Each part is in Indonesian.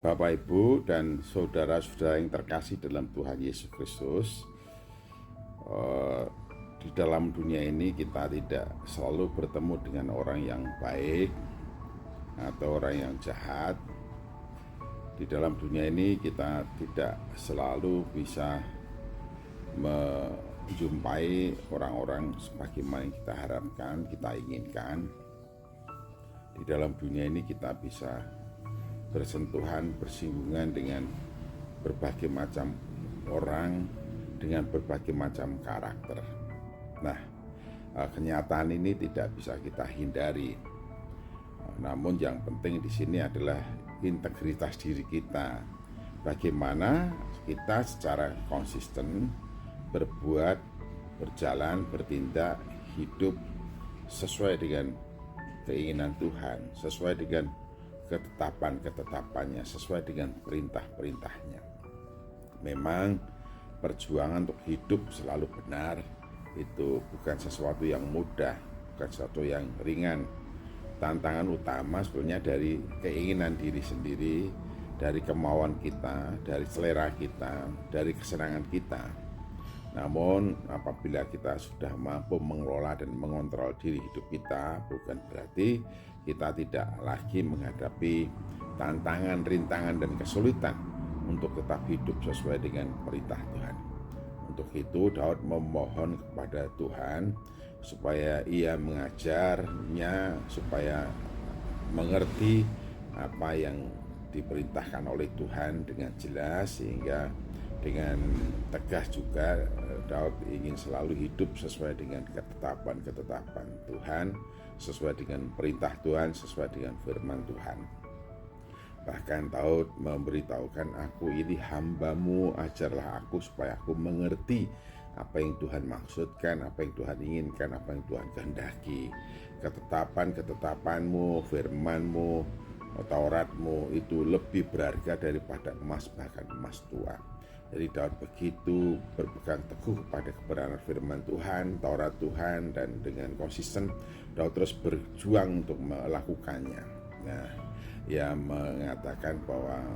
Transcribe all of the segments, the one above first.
Bapak, Ibu, dan saudara-saudara yang terkasih dalam Tuhan Yesus Kristus, eh, di dalam dunia ini kita tidak selalu bertemu dengan orang yang baik atau orang yang jahat. Di dalam dunia ini kita tidak selalu bisa menjumpai orang-orang sebagaimana yang kita harapkan, kita inginkan. Di dalam dunia ini kita bisa bersentuhan, bersinggungan dengan berbagai macam orang, dengan berbagai macam karakter. Nah, kenyataan ini tidak bisa kita hindari. Namun yang penting di sini adalah integritas diri kita. Bagaimana kita secara konsisten berbuat, berjalan, bertindak, hidup sesuai dengan keinginan Tuhan, sesuai dengan ketetapan-ketetapannya, sesuai dengan perintah-perintahnya. Memang perjuangan untuk hidup selalu benar itu bukan sesuatu yang mudah, bukan sesuatu yang ringan. Tantangan utama sebenarnya dari keinginan diri sendiri, dari kemauan kita, dari selera kita, dari kesenangan kita. Namun apabila kita sudah mampu mengelola dan mengontrol diri hidup kita, bukan berarti kita tidak lagi menghadapi tantangan, rintangan, dan kesulitan untuk tetap hidup sesuai dengan perintah Tuhan. Untuk itu Daud memohon kepada Tuhan supaya ia mengajarnya, supaya mengerti apa yang diperintahkan oleh Tuhan dengan jelas, sehingga dengan tegas juga Daud ingin selalu hidup sesuai dengan ketetapan-ketetapan Tuhan, sesuai dengan perintah Tuhan, sesuai dengan firman Tuhan. Bahkan Daud memberitahukan, aku ini hamba-Mu, ajarlah aku supaya aku mengerti apa yang Tuhan maksudkan, apa yang Tuhan inginkan, apa yang Tuhan kehendaki. Ketetapan-ketetapan-Mu, firman-Mu, Taurat-Mu itu lebih berharga daripada emas, bahkan emas tua. Jadi Daud begitu berpegang teguh kepada kebenaran firman Tuhan, Taurat Tuhan, dan dengan konsisten Daud terus berjuang untuk melakukannya. Nah, ia mengatakan bahwa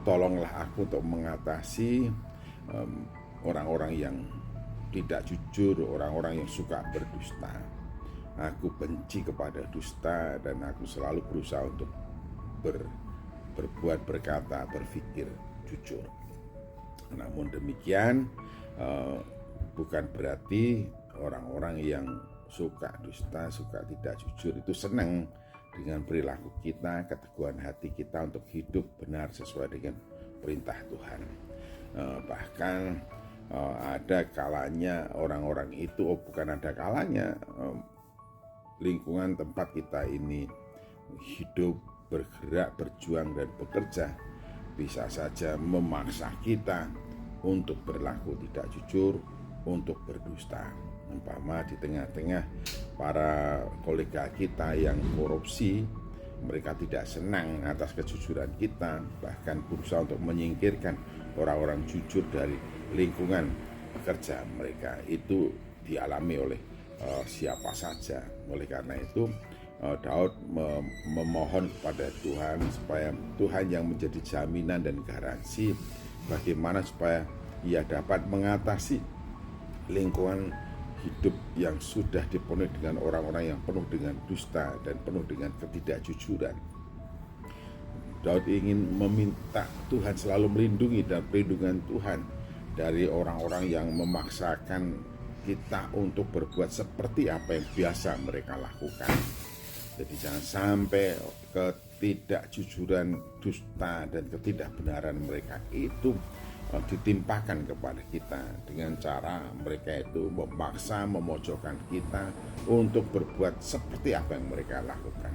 tolonglah aku untuk mengatasi orang-orang yang tidak jujur, orang-orang yang suka berdusta. Aku benci kepada dusta dan aku selalu berusaha untuk berbuat, berkata, berpikir jujur. Namun demikian bukan berarti orang-orang yang suka dusta, suka tidak jujur itu senang dengan perilaku kita, keteguhan hati kita untuk hidup benar sesuai dengan perintah Tuhan. Bahkan ada kalanya orang-orang itu, bukan ada kalanya, lingkungan tempat kita ini hidup, bergerak, berjuang, dan bekerja bisa saja memaksa kita untuk berlaku tidak jujur, untuk berdusta. Umpama di tengah-tengah para kolega kita yang korupsi, mereka tidak senang atas kejujuran kita, bahkan berusaha untuk menyingkirkan orang-orang jujur dari lingkungan pekerja mereka. Itu dialami oleh siapa saja. Oleh karena itu Daud memohon kepada Tuhan supaya Tuhan yang menjadi jaminan dan garansi bagaimana supaya ia dapat mengatasi lingkungan hidup yang sudah dipenuhi dengan orang-orang yang penuh dengan dusta dan penuh dengan ketidakjujuran. Daud ingin meminta Tuhan selalu melindungi dan perlindungan Tuhan dari orang-orang yang memaksakan kita untuk berbuat seperti apa yang biasa mereka lakukan. Jadi jangan sampai ketidakjujuran, dusta, dan ketidakbenaran mereka itu ditimpakan kepada kita dengan cara mereka itu memaksa, memojokkan kita untuk berbuat seperti apa yang mereka lakukan.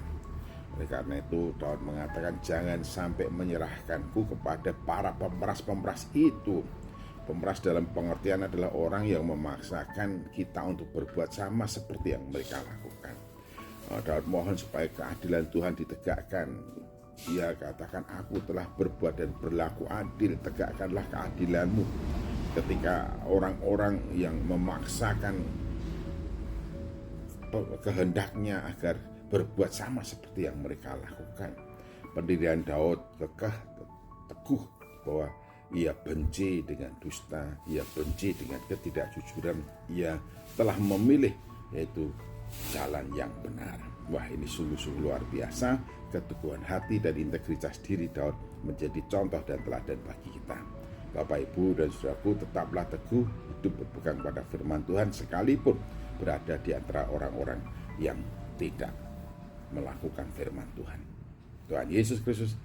Oleh karena itu Daud mengatakan, jangan sampai menyerahkanku kepada para pemeras-pemeras itu. Pemeras dalam pengertian adalah orang yang memaksakan kita untuk berbuat sama seperti yang mereka lakukan. Daud mohon supaya keadilan Tuhan ditegakkan. Ia katakan, aku telah berbuat dan berlaku adil, tegakkanlah keadilan-Mu. Ketika orang-orang yang memaksakan kehendaknya agar berbuat sama seperti yang mereka lakukan, pendirian Daud kekeh teguh bahwa ia benci dengan dusta, ia benci dengan ketidakjujuran, ia telah memilih yaitu jalan yang benar. Wah, ini sungguh-sungguh luar biasa. Keteguhan hati dan integritas diri Daud menjadi contoh dan teladan bagi kita. Bapak, Ibu, dan saudaraku, tetaplah teguh hidup berpegang pada firman Tuhan sekalipun berada di antara orang-orang yang tidak melakukan firman Tuhan. Tuhan Yesus Kristus